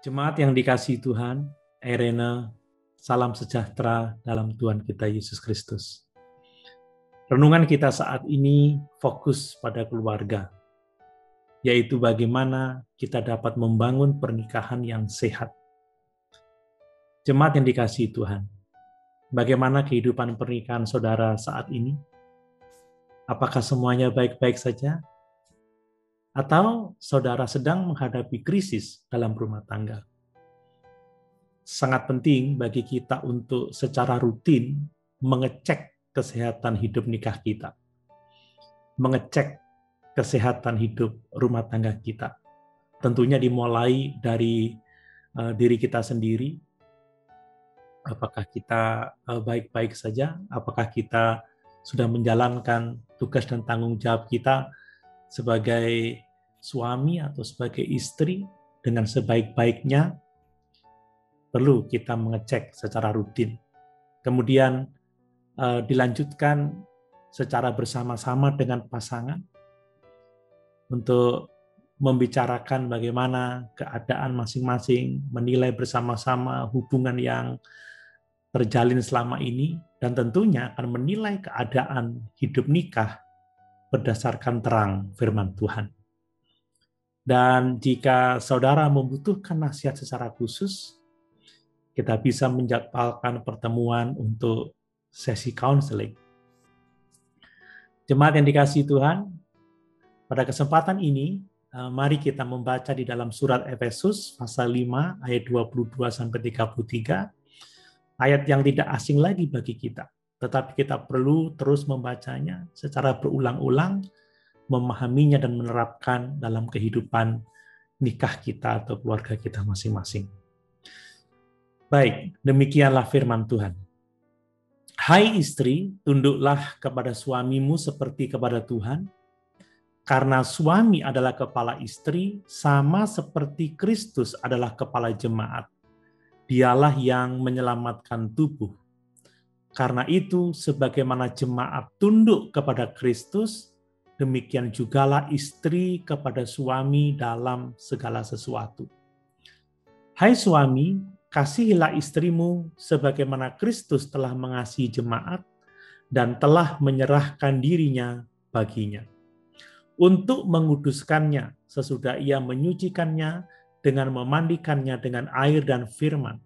Jemaat yang dikasihi Tuhan, Irene, salam sejahtera dalam Tuhan kita Yesus Kristus. Renungan kita saat ini fokus pada keluarga, yaitu bagaimana kita dapat membangun pernikahan yang sehat. Jemaat yang dikasihi Tuhan, bagaimana kehidupan pernikahan saudara saat ini? Apakah semuanya baik-baik saja? Atau saudara sedang menghadapi krisis dalam rumah tangga? Sangat penting bagi kita untuk secara rutin mengecek kesehatan hidup nikah kita, mengecek kesehatan hidup rumah tangga kita. Tentunya dimulai dari diri kita sendiri. Apakah kita baik-baik saja? Apakah kita sudah menjalankan tugas dan tanggung jawab kita sebagai suami atau sebagai istri dengan sebaik-baiknya? Perlu kita mengecek secara rutin. Kemudian dilanjutkan secara bersama-sama dengan pasangan untuk membicarakan bagaimana keadaan masing-masing, menilai bersama-sama hubungan yang terjalin selama ini, dan tentunya akan menilai keadaan hidup nikah berdasarkan terang firman Tuhan. Dan jika saudara membutuhkan nasihat secara khusus, kita bisa menjadwalkan pertemuan untuk sesi counseling. Jemaat yang dikasihi Tuhan, pada kesempatan ini, mari kita membaca di dalam surat Efesus pasal 5 ayat 22-33, ayat yang tidak asing lagi bagi kita, tetapi kita perlu terus membacanya secara berulang-ulang, memahaminya dan menerapkan dalam kehidupan nikah kita atau keluarga kita masing-masing. Baik, demikianlah firman Tuhan. Hai istri, tunduklah kepada suamimu seperti kepada Tuhan, karena suami adalah kepala istri, sama seperti Kristus adalah kepala jemaat. Dialah yang menyelamatkan tubuh. Karena itu, sebagaimana jemaat tunduk kepada Kristus, demikian jugalah istri kepada suami dalam segala sesuatu. Hai suami, kasihilah istrimu sebagaimana Kristus telah mengasihi jemaat dan telah menyerahkan dirinya baginya, untuk menguduskannya sesudah ia menyucikannya dengan memandikannya dengan air dan firman,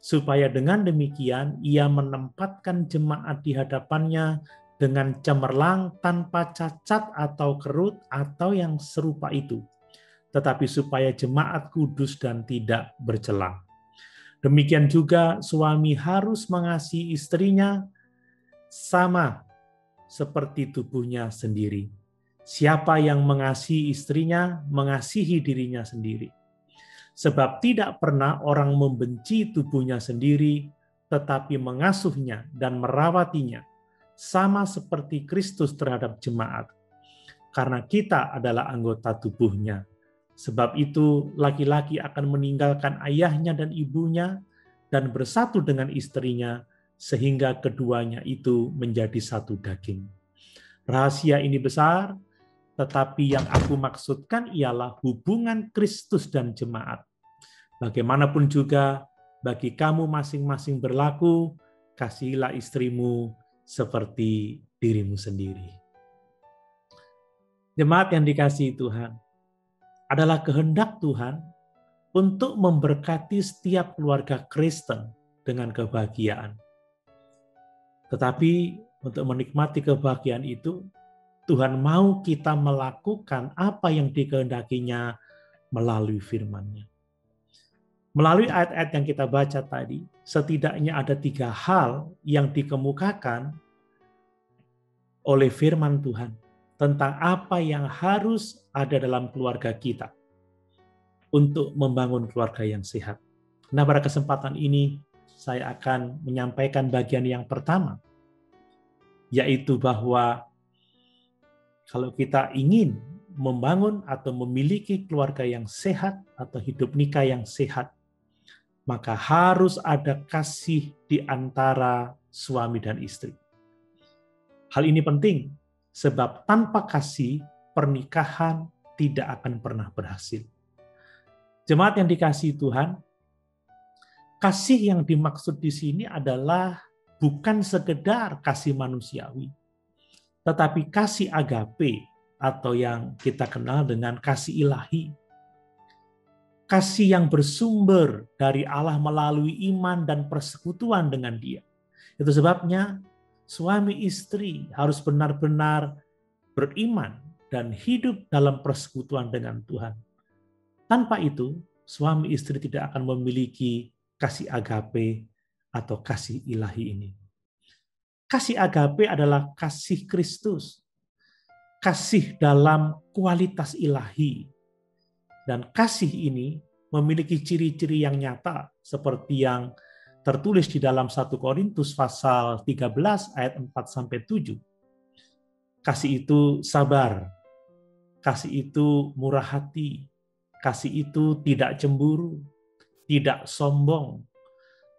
supaya dengan demikian ia menempatkan jemaat di hadapannya dengan cemerlang tanpa cacat atau kerut atau yang serupa itu, tetapi supaya jemaat kudus dan tidak bercela. Demikian juga suami harus mengasihi istrinya sama seperti tubuhnya sendiri. Siapa yang mengasihi istrinya, mengasihi dirinya sendiri. Sebab tidak pernah orang membenci tubuhnya sendiri, tetapi mengasuhnya dan merawatinya, sama seperti Kristus terhadap jemaat. Karena kita adalah anggota tubuhnya. Sebab itu, laki-laki akan meninggalkan ayahnya dan ibunya dan bersatu dengan istrinya, sehingga keduanya itu menjadi satu daging. Rahasia ini besar, tetapi yang aku maksudkan ialah hubungan Kristus dan jemaat. Bagaimanapun juga, bagi kamu masing-masing berlaku, kasihilah istrimu seperti dirimu sendiri. Jemaat yang dikasihi Tuhan, adalah kehendak Tuhan untuk memberkati setiap keluarga Kristen dengan kebahagiaan. Tetapi untuk menikmati kebahagiaan itu, Tuhan mau kita melakukan apa yang dikehendakinya melalui firman-Nya. Melalui ayat-ayat yang kita baca tadi, setidaknya ada 3 hal yang dikemukakan oleh firman Tuhan tentang apa yang harus ada dalam keluarga kita untuk membangun keluarga yang sehat. Nah, pada kesempatan ini saya akan menyampaikan bagian yang pertama, yaitu bahwa kalau kita ingin membangun atau memiliki keluarga yang sehat atau hidup nikah yang sehat, maka harus ada kasih di antara suami dan istri. Hal ini penting, sebab tanpa kasih, pernikahan tidak akan pernah berhasil. Jemaat yang dikasihi Tuhan, kasih yang dimaksud di sini adalah bukan sekedar kasih manusiawi, tetapi kasih agape atau yang kita kenal dengan kasih ilahi. Kasih yang bersumber dari Allah melalui iman dan persekutuan dengan Dia. Itu sebabnya suami istri harus benar-benar beriman dan hidup dalam persekutuan dengan Tuhan. Tanpa itu, suami istri tidak akan memiliki kasih agape atau kasih ilahi ini. Kasih agape adalah kasih Kristus, kasih dalam kualitas ilahi. Dan kasih ini memiliki ciri-ciri yang nyata seperti yang tertulis di dalam 1 Korintus pasal 13 ayat 4-7. Kasih itu sabar, kasih itu murah hati, kasih itu tidak cemburu, tidak sombong,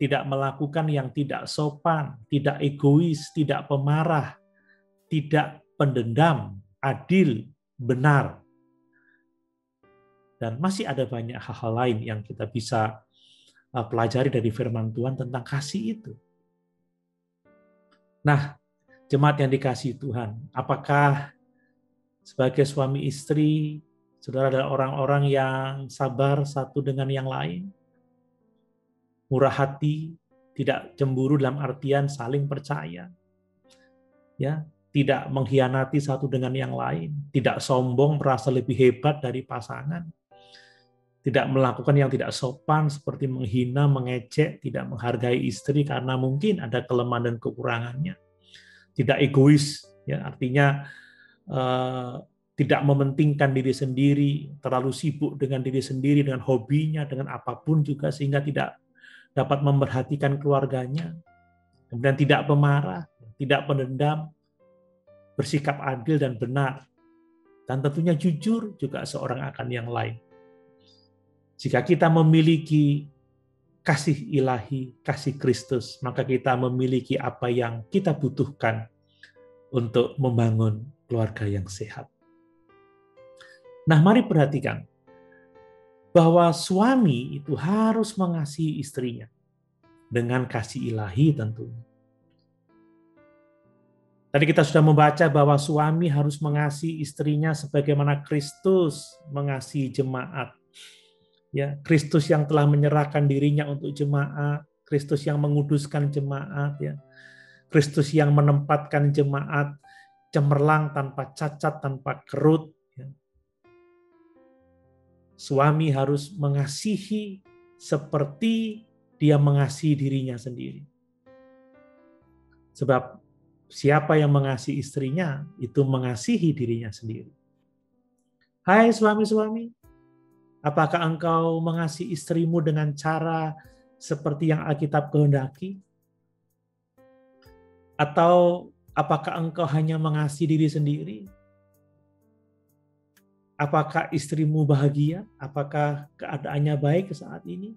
tidak melakukan yang tidak sopan, tidak egois, tidak pemarah, tidak pendendam, adil, benar. Dan masih ada banyak hal-hal lain yang kita bisa pelajari dari firman Tuhan tentang kasih itu. Nah, jemaat yang dikasihi Tuhan, apakah sebagai suami istri, saudara adalah orang-orang yang sabar satu dengan yang lain? Murah hati, tidak cemburu dalam artian saling percaya. Ya, tidak mengkhianati satu dengan yang lain, tidak sombong merasa lebih hebat dari pasangan. Tidak melakukan yang tidak sopan seperti menghina, mengejek, tidak menghargai istri karena mungkin ada kelemahan dan kekurangannya. Tidak egois, ya artinya tidak mementingkan diri sendiri, terlalu sibuk dengan diri sendiri, dengan hobinya, dengan apapun juga sehingga tidak dapat memperhatikan keluarganya. Kemudian tidak pemarah, tidak pendendam, bersikap adil dan benar. Dan tentunya jujur juga seorang akan yang lain. Jika kita memiliki kasih ilahi, kasih Kristus, maka kita memiliki apa yang kita butuhkan untuk membangun keluarga yang sehat. Nah, mari perhatikan bahwa suami itu harus mengasihi istrinya dengan kasih ilahi tentunya. Tadi kita sudah membaca bahwa suami harus mengasihi istrinya sebagaimana Kristus mengasihi jemaat. Ya, Kristus yang telah menyerahkan dirinya untuk jemaat, Kristus yang menguduskan jemaat, ya. Kristus yang menempatkan jemaat cemerlang tanpa cacat, tanpa kerut. Ya. Suami harus mengasihi seperti dia mengasihi dirinya sendiri. Sebab siapa yang mengasihi istrinya, itu mengasihi dirinya sendiri. Hai suami-suami, apakah engkau mengasihi istrimu dengan cara seperti yang Alkitab kehendaki? Atau apakah engkau hanya mengasihi diri sendiri? Apakah istrimu bahagia? Apakah keadaannya baik saat ini?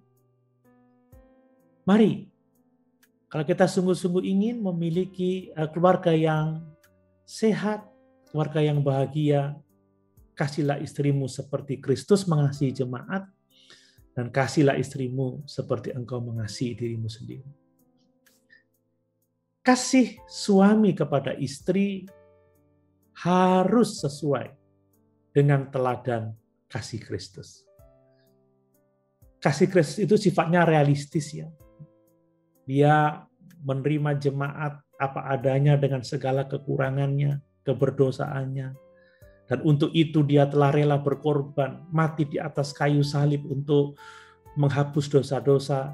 Mari, kalau kita sungguh-sungguh ingin memiliki keluarga yang sehat, keluarga yang bahagia, kasihlah istrimu seperti Kristus mengasihi jemaat, dan kasihlah istrimu seperti engkau mengasihi dirimu sendiri. Kasih suami kepada istri harus sesuai dengan teladan kasih Kristus. Kasih Kristus itu sifatnya realistis, ya. Dia menerima jemaat apa adanya dengan segala kekurangannya, keberdosaannya. Dan untuk itu dia telah rela berkorban, mati di atas kayu salib untuk menghapus dosa-dosa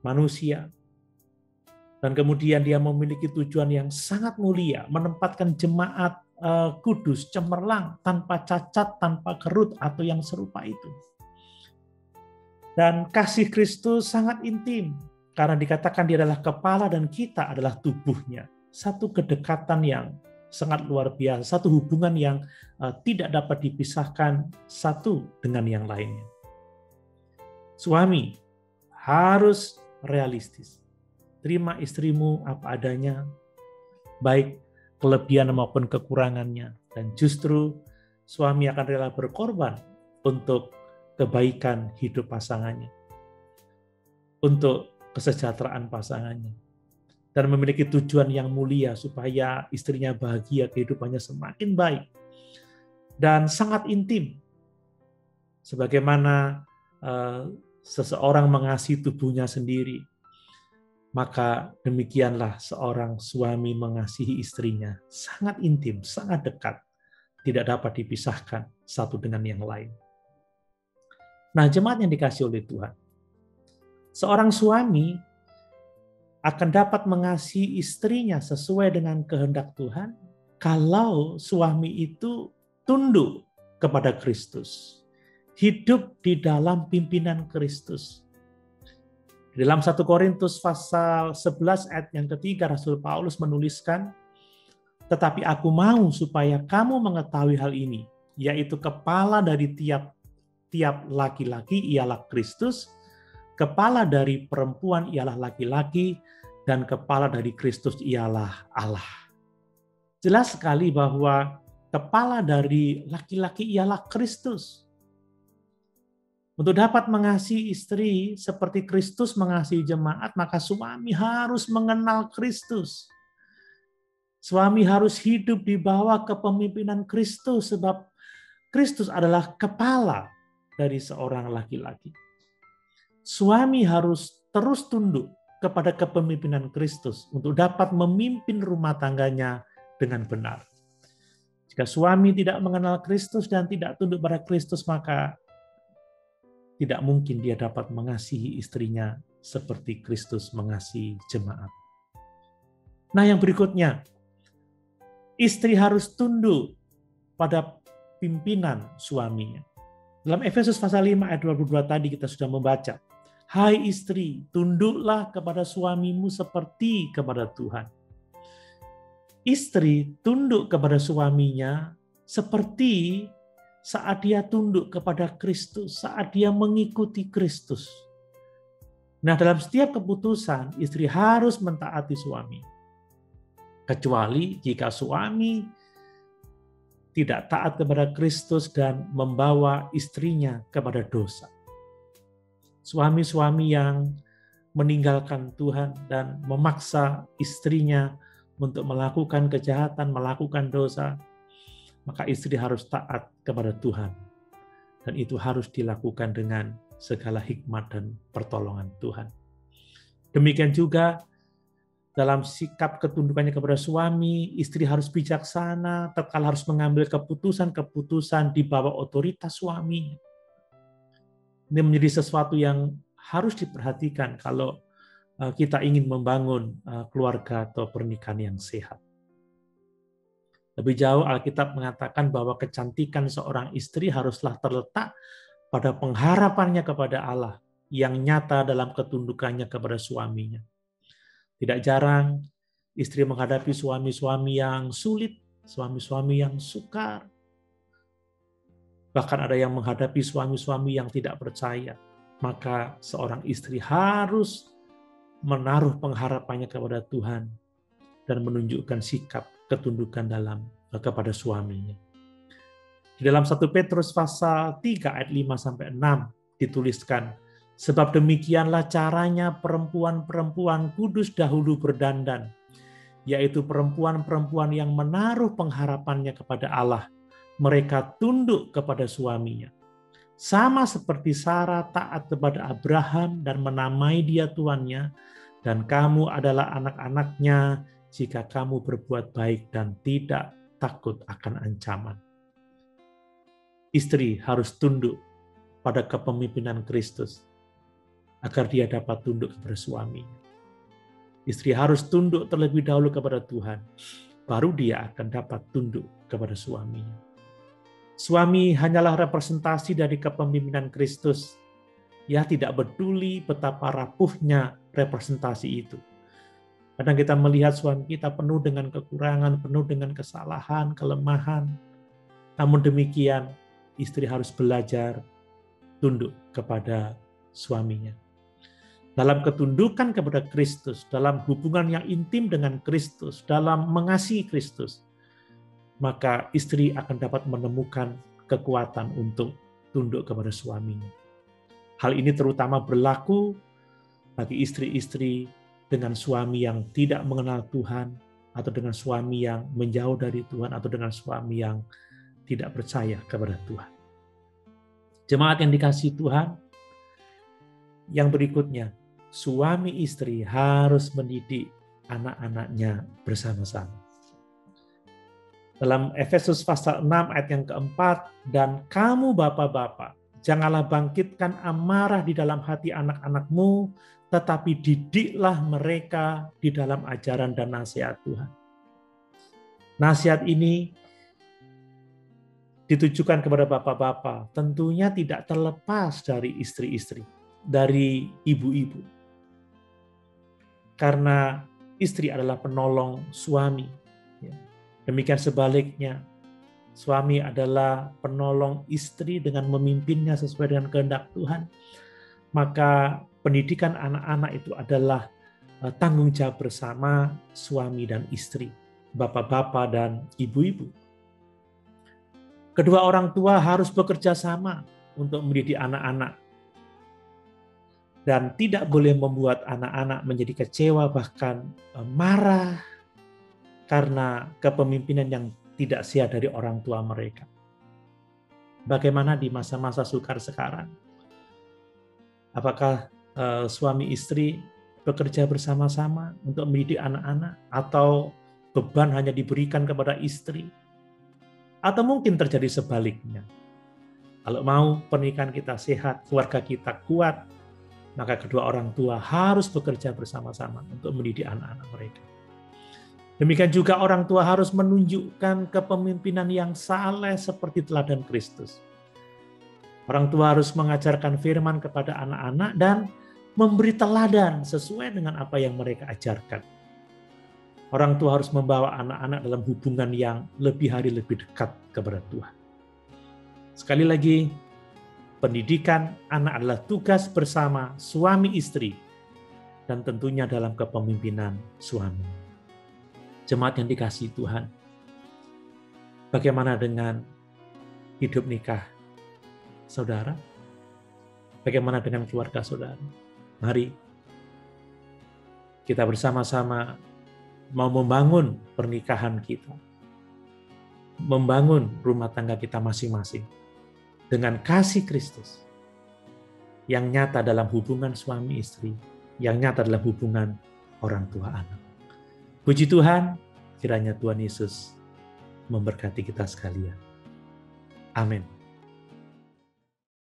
manusia. Dan kemudian dia memiliki tujuan yang sangat mulia, menempatkan jemaat kudus, cemerlang, tanpa cacat, tanpa kerut, atau yang serupa itu. Dan kasih Kristus sangat intim, karena dikatakan dia adalah kepala dan kita adalah tubuhnya. Satu kedekatan yang sangat luar biasa, satu hubungan yang tidak dapat dipisahkan satu dengan yang lainnya. Suami harus realistis. Terima istrimu apa adanya, baik kelebihan maupun kekurangannya. Dan justru suami akan rela berkorban untuk kebaikan hidup pasangannya, untuk kesejahteraan pasangannya, dan memiliki tujuan yang mulia supaya istrinya bahagia, kehidupannya semakin baik dan sangat intim. Sebagaimana seseorang mengasihi tubuhnya sendiri, maka demikianlah seorang suami mengasihi istrinya, sangat intim, sangat dekat, tidak dapat dipisahkan satu dengan yang lain. Nah, jemaat yang dikasihi oleh Tuhan, seorang suami akan dapat mengasihi istrinya sesuai dengan kehendak Tuhan kalau suami itu tunduk kepada Kristus, hidup di dalam pimpinan Kristus. Dalam 1 Korintus pasal 11 ayat yang ketiga, Rasul Paulus menuliskan, "Tetapi aku mau supaya kamu mengetahui hal ini, yaitu kepala dari tiap laki-laki ialah Kristus, kepala dari perempuan ialah laki-laki, dan kepala dari Kristus ialah Allah." Jelas sekali bahwa kepala dari laki-laki ialah Kristus. Untuk dapat mengasihi istri seperti Kristus mengasihi jemaat, maka suami harus mengenal Kristus. Suami harus hidup di bawah kepemimpinan Kristus, sebab Kristus adalah kepala dari seorang laki-laki. Suami harus terus tunduk kepada kepemimpinan Kristus untuk dapat memimpin rumah tangganya dengan benar. Jika suami tidak mengenal Kristus dan tidak tunduk pada Kristus, maka tidak mungkin dia dapat mengasihi istrinya seperti Kristus mengasihi jemaat. Nah, yang berikutnya, istri harus tunduk pada pimpinan suaminya. Dalam Efesus pasal 5 ayat 22 tadi kita sudah membaca, "Hai istri, tunduklah kepada suamimu seperti kepada Tuhan." Istri tunduk kepada suaminya seperti saat dia tunduk kepada Kristus, saat dia mengikuti Kristus. Nah, dalam setiap keputusan, istri harus mentaati suami. Kecuali jika suami tidak taat kepada Kristus dan membawa istrinya kepada dosa. Suami-suami yang meninggalkan Tuhan dan memaksa istrinya untuk melakukan kejahatan, melakukan dosa, maka istri harus taat kepada Tuhan. Dan itu harus dilakukan dengan segala hikmat dan pertolongan Tuhan. Demikian juga dalam sikap ketundukannya kepada suami, istri harus bijaksana, tatkala harus mengambil keputusan-keputusan di bawah otoritas suami. Ini menjadi sesuatu yang harus diperhatikan kalau kita ingin membangun keluarga atau pernikahan yang sehat. Lebih jauh, Alkitab mengatakan bahwa kecantikan seorang istri haruslah terletak pada pengharapannya kepada Allah yang nyata dalam ketundukannya kepada suaminya. Tidak jarang istri menghadapi suami-suami yang sulit, suami-suami yang sukar. Bahkan ada yang menghadapi suami-suami yang tidak percaya. Maka seorang istri harus menaruh pengharapannya kepada Tuhan dan menunjukkan sikap ketundukan kepada suaminya. Di dalam 1 Petrus pasal 3 ayat 5-6 dituliskan, "Sebab demikianlah caranya perempuan-perempuan kudus dahulu berdandan, yaitu perempuan-perempuan yang menaruh pengharapannya kepada Allah. Mereka tunduk kepada suaminya. Sama seperti Sarah taat kepada Abraham dan menamai dia tuannya, dan kamu adalah anak-anaknya jika kamu berbuat baik dan tidak takut akan ancaman." Istri harus tunduk pada kepemimpinan Kristus agar dia dapat tunduk kepada suaminya. Istri harus tunduk terlebih dahulu kepada Tuhan, baru dia akan dapat tunduk kepada suaminya. Suami hanyalah representasi dari kepemimpinan Kristus. Ya, tidak peduli betapa rapuhnya representasi itu. Kadang kita melihat suami kita penuh dengan kekurangan, penuh dengan kesalahan, kelemahan. Namun demikian, istri harus belajar tunduk kepada suaminya. Dalam ketundukan kepada Kristus, dalam hubungan yang intim dengan Kristus, dalam mengasihi Kristus, maka istri akan dapat menemukan kekuatan untuk tunduk kepada suaminya. Hal ini terutama berlaku bagi istri-istri dengan suami yang tidak mengenal Tuhan, atau dengan suami yang menjauh dari Tuhan, atau dengan suami yang tidak percaya kepada Tuhan. Jemaat yang dikasihi Tuhan, yang berikutnya, suami istri harus mendidik anak-anaknya bersama-sama. Dalam Efesus pasal 6 ayat yang keempat, dan kamu bapak-bapak, janganlah bangkitkan amarah di dalam hati anak-anakmu, tetapi didiklah mereka di dalam ajaran dan nasihat Tuhan. Nasihat ini ditujukan kepada bapak-bapak, tentunya tidak terlepas dari istri-istri, dari ibu-ibu. Karena istri adalah penolong suami. Demikian sebaliknya, suami adalah penolong istri dengan memimpinnya sesuai dengan kehendak Tuhan. Maka pendidikan anak-anak itu adalah tanggung jawab bersama suami dan istri, bapak-bapak dan ibu-ibu. Kedua orang tua harus bekerja sama untuk mendidik anak-anak. Dan tidak boleh membuat anak-anak menjadi kecewa, bahkan marah karena kepemimpinan yang tidak sia dari orang tua mereka. Bagaimana di masa-masa sukar sekarang? Apakah suami istri bekerja bersama-sama untuk mendidik anak-anak, atau beban hanya diberikan kepada istri? Atau mungkin terjadi sebaliknya. Kalau mau pernikahan kita sehat, keluarga kita kuat, maka kedua orang tua harus bekerja bersama-sama untuk mendidik anak-anak mereka. Demikian juga orang tua harus menunjukkan kepemimpinan yang saleh seperti teladan Kristus. Orang tua harus mengajarkan firman kepada anak-anak dan memberi teladan sesuai dengan apa yang mereka ajarkan. Orang tua harus membawa anak-anak dalam hubungan yang lebih hari lebih dekat kepada Tuhan. Sekali lagi, pendidikan anak adalah tugas bersama suami istri, dan tentunya dalam kepemimpinan suami. Jemaat yang dikasihi Tuhan, bagaimana dengan hidup nikah saudara? Bagaimana dengan keluarga saudara? Mari kita bersama-sama mau membangun pernikahan kita, membangun rumah tangga kita masing-masing dengan kasih Kristus yang nyata dalam hubungan suami istri, yang nyata dalam hubungan orang tua anak. Puji Tuhan, kiranya Tuhan Yesus memberkati kita sekalian. Amin.